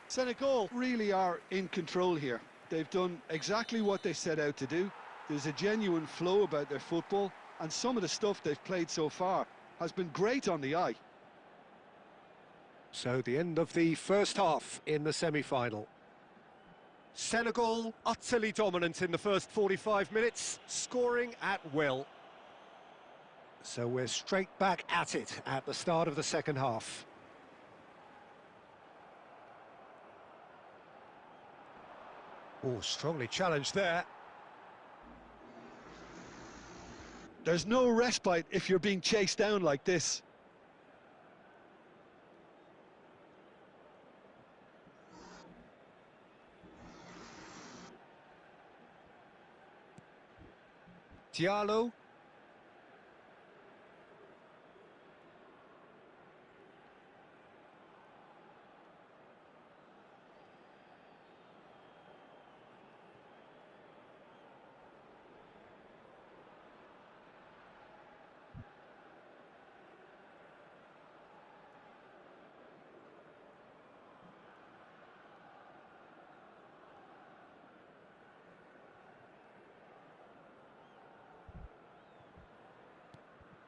Senegal really are in control here. They've done exactly what they set out to do. There's a genuine flow about their football, and some of the stuff they've played so far has been great on the eye. So the end of the first half in the semi-final. Senegal utterly dominant in the first 45 minutes, scoring at will. So we're straight back at it at the start of the second half. Oh, strongly challenged there. There's no respite if you're being chased down like this. Diallo.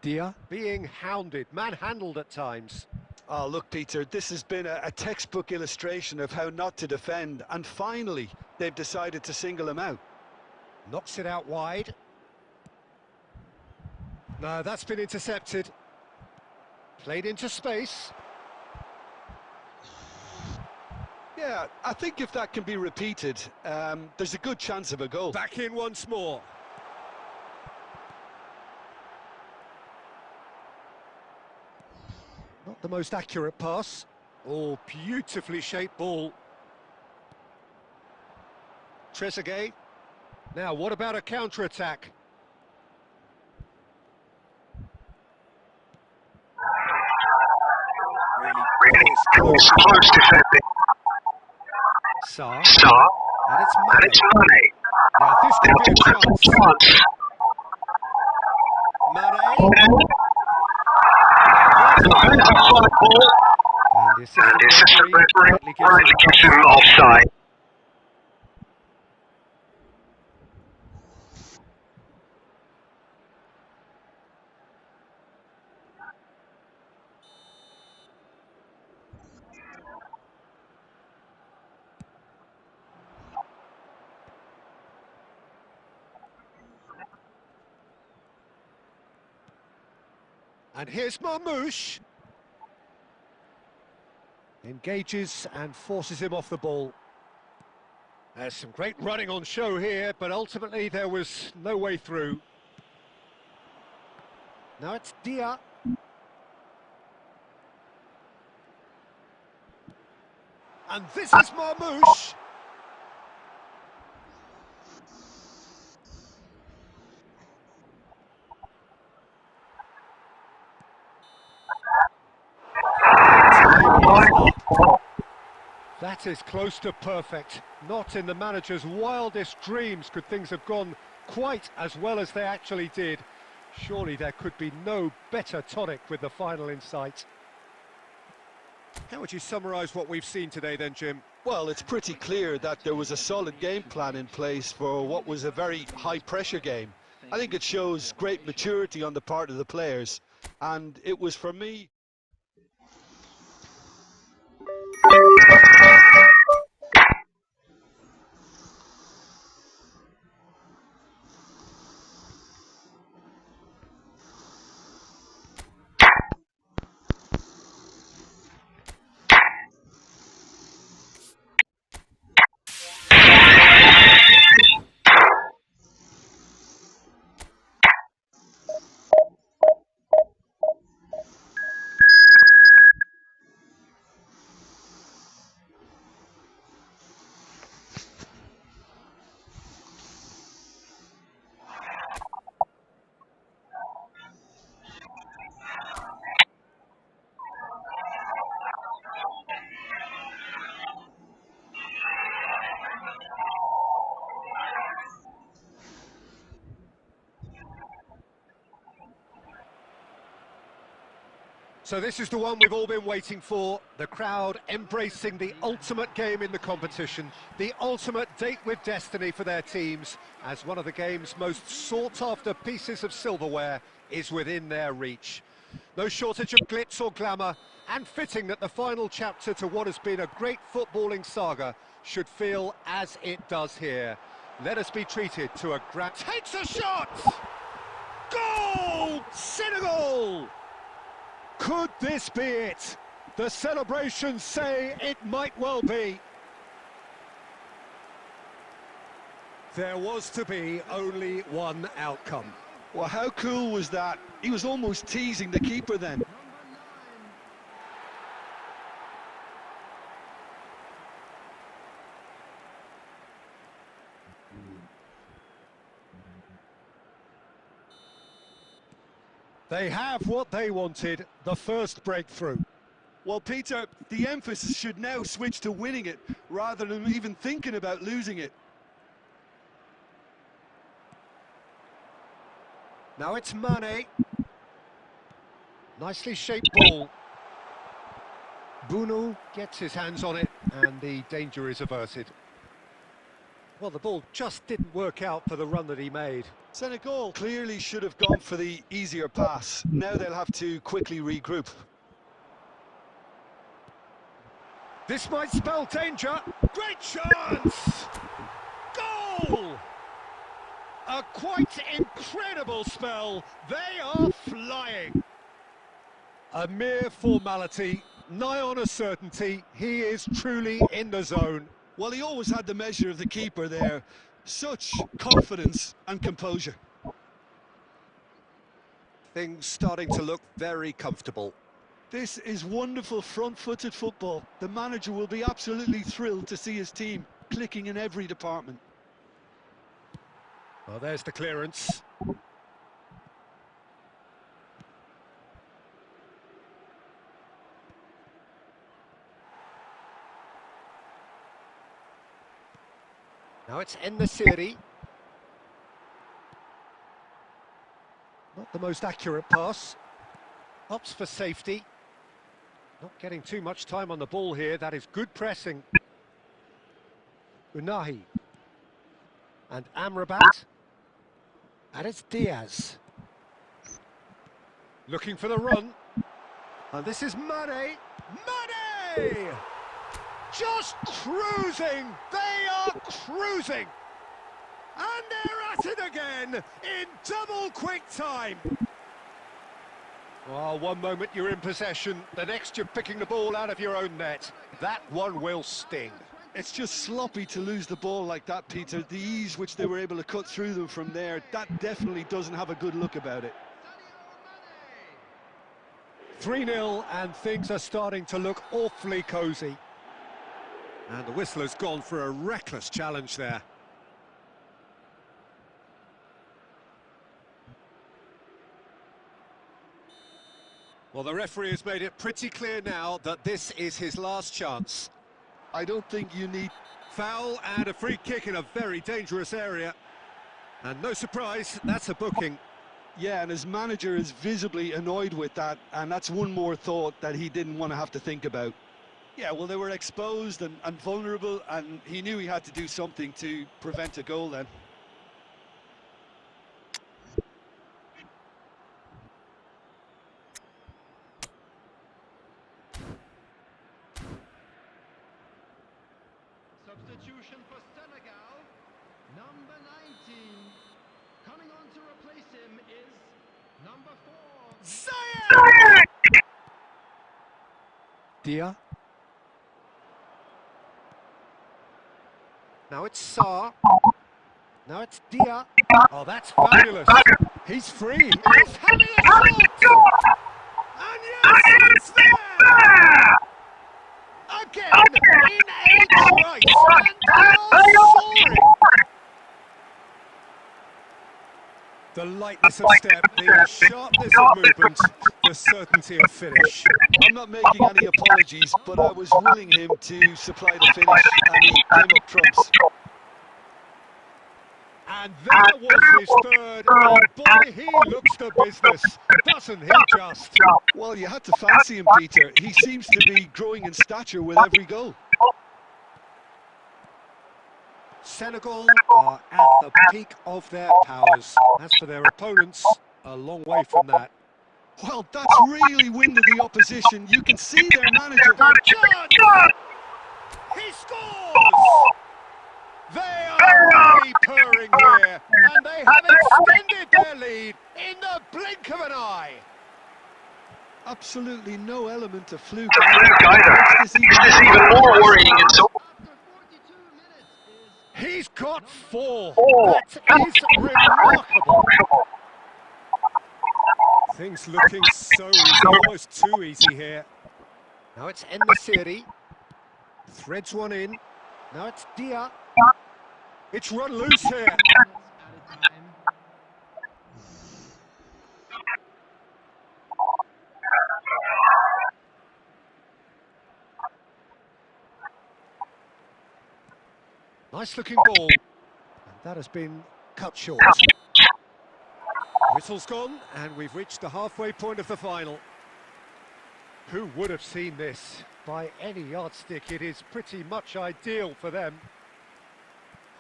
Dia being hounded, manhandled at times. Oh, look, Peter, this has been a textbook illustration of how not to defend, and finally they've decided to single him out. Knocks it out wide. No, that's been intercepted. Played into space. Yeah, I think if that can be repeated, there's a good chance of a goal. Back in once more. Not the most accurate pass. Oh, beautifully shaped ball. Trezeguet. Now, what about a counter-attack? Really close defending. Sarr. Star. And it's And it's Mane. Mane. Now, this Now could be this a could be a chance. chance. Mane. And there's a flag ball. And the And the assistant referee rightly gives rightly it gives him offside. And here's Marmouche. Engages and forces him off the ball. There's some great running on show here, but ultimately there was no way through. Now it's Dia. And this is Marmouche. That is close to perfect. Not in the manager's wildest dreams could things have gone quite as well as they actually did. Surely there could be no better tonic with the final in sight. How would you summarise what we've seen today then, Jim? Well, it's pretty clear that there was a solid game plan in place for what was a very high-pressure game. I think it shows great maturity on the part of the players, and it was, for me... So this is the one we've all been waiting for, the crowd embracing the ultimate game in the competition, the ultimate date with destiny for their teams, as one of the game's most sought-after pieces of silverware is within their reach. No shortage of glitz or glamour, and fitting that the final chapter to what has been a great footballing saga should feel as it does here. Let us be treated to a grand... Takes a shot! Goal! Senegal! Could this be it? The celebrations say it might well be. There was to be only one outcome. Well, how cool was that? He was almost teasing the keeper then. They have what they wanted, the first breakthrough. Well, Peter, the emphasis should now switch to winning it, rather than even thinking about losing it. Now it's Mane. Nicely shaped ball. Bunu gets his hands on it, and the danger is averted. Well, the ball just didn't work out for the run that he made. Senegal clearly should have gone for the easier pass. Now they'll have to quickly regroup. This might spell danger. Great chance! Goal! A quite incredible spell. They are flying. A mere formality, nigh on a certainty. He is truly in the zone. Well, he always had the measure of the keeper there. Such confidence and composure. Things starting to look very comfortable. This is wonderful front-footed football. The manager will be absolutely thrilled to see his team clicking in every department. Well, there's the clearance. Now it's En-Nesyri. Not the most accurate pass. Opts for safety. Not getting too much time on the ball here. That is good pressing. Unahi. And Amrabat. And it's Diaz. Looking for the run. And this is Mane. Mane! Just cruising! They are cruising! And they're at it again in double quick time. Well, one moment you're in possession, the next you're picking the ball out of your own net. That one will sting. It's just sloppy to lose the ball like that, Peter. The ease which they were able to cut through them from there, that definitely doesn't have a good look about it. 3-0 and things are starting to look awfully cosy. And the whistle has gone for a reckless challenge there. Well, the referee has made it pretty clear now that this is his last chance. I don't think you need... Foul and a free kick in a very dangerous area. And no surprise, that's a booking. Yeah, and his manager is visibly annoyed with that, and that's one more thought that he didn't want to have to think about. Yeah, well, they were exposed and vulnerable, and he knew he had to do something to prevent a goal then. Substitution for Senegal, number 19. Coming on to replace him is number 4. Zayed! Dia. Now it's Sarr. Now it's Dia. Oh, that's fabulous. He's free. He's having a shot! And yes, it's there! Again, in a trice, and they are soaring! The lightness of step, the sharpness of movement, the certainty of finish. I'm not making any apologies, but I was willing him to supply the finish, and he came up trumps. And there was his third, and boy, he looks the business, doesn't he just? Well, you had to fancy him, Peter. He seems to be growing in stature with every goal. Senegal are at the peak of their powers. As for their opponents, a long way from that. Well, that's really winded the opposition. You can see their manager... He scores! They are really purring here, and they have extended their lead in the blink of an eye. Absolutely no element of fluke. Makes this even more worrying and so... He's got 4. That is remarkable. Things looking so easy, almost too easy here. Now it's En-Nesyri. Threads one in. Now it's Dia. It's run loose here. Nice looking ball. And that has been cut short. Whistle's gone, and we've reached the halfway point of the final. Who would have seen this? By any yardstick, it is pretty much ideal for them.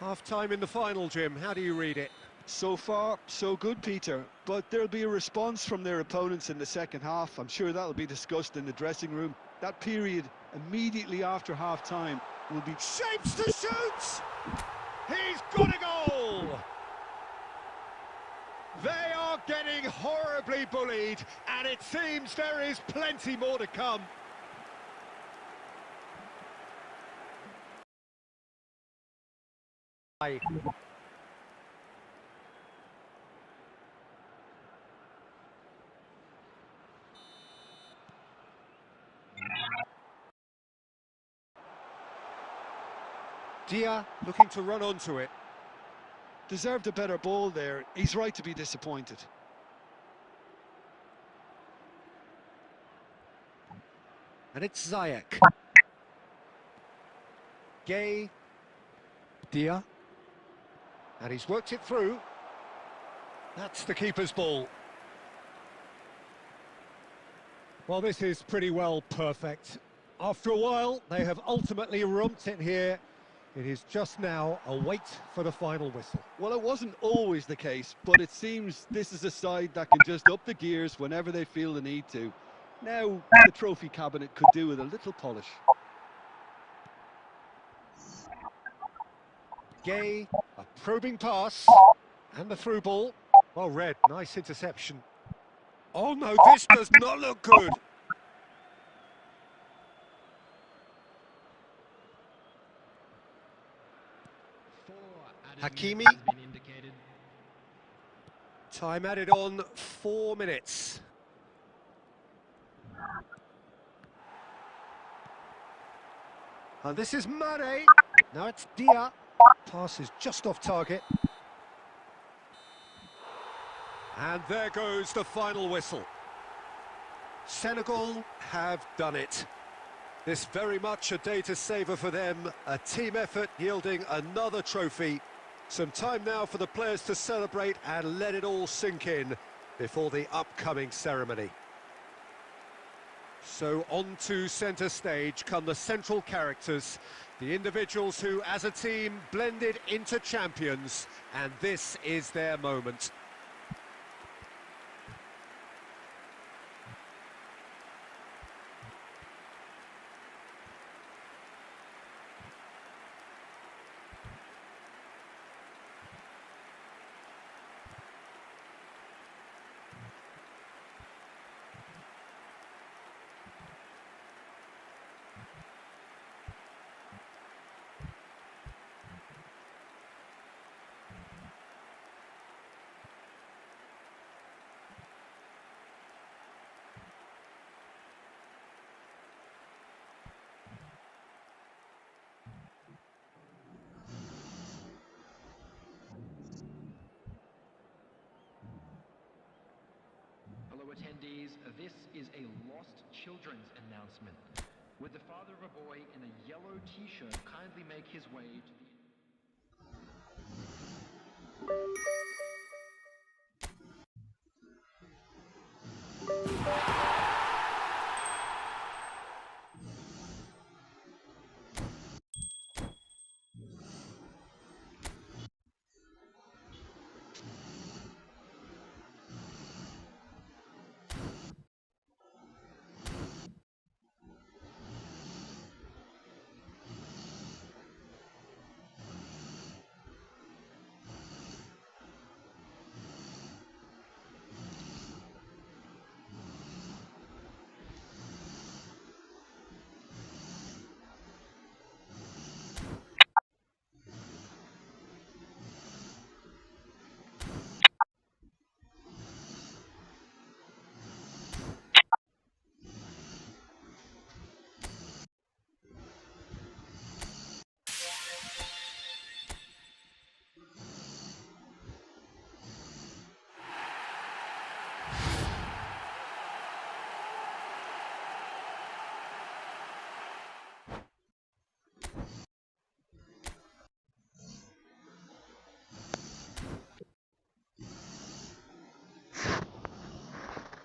Half time in the final, Jim. How do you read it? So far, so good, Peter. But there'll be a response from their opponents in the second half. I'm sure that'll be discussed in the dressing room. That period immediately after half-time will be... Shapes to shoot! He's got a goal! They are getting horribly bullied, and it seems there is plenty more to come. Dia looking to run onto it. Deserved a better ball there. He's right to be disappointed. And it's Ziyech. Gay. Dia. And he's worked it through. That's the keeper's ball. Well, this is pretty well perfect. After a while, they have ultimately romped it here. It is just now a wait for the final whistle. Well, it wasn't always the case, but it seems this is a side that can just up the gears whenever they feel the need to. Now, the trophy cabinet could do with a little polish. Gay, a probing pass, and the through ball. Well read, nice interception. Oh no, this does not look good. Hakimi. Time added on 4 minutes. And this is Mane. Now it's Dia. Pass is just off target. And there goes the final whistle. Senegal have done it. This very much a day to savour for them. A team effort yielding another trophy. Some time now for the players to celebrate and let it all sink in before the upcoming ceremony. So on to centre stage come the central characters, the individuals who as a team blended into champions, and this is their moment. Hello attendees, this is a lost children's announcement. Would the father of a boy in a yellow t-shirt kindly make his way to the...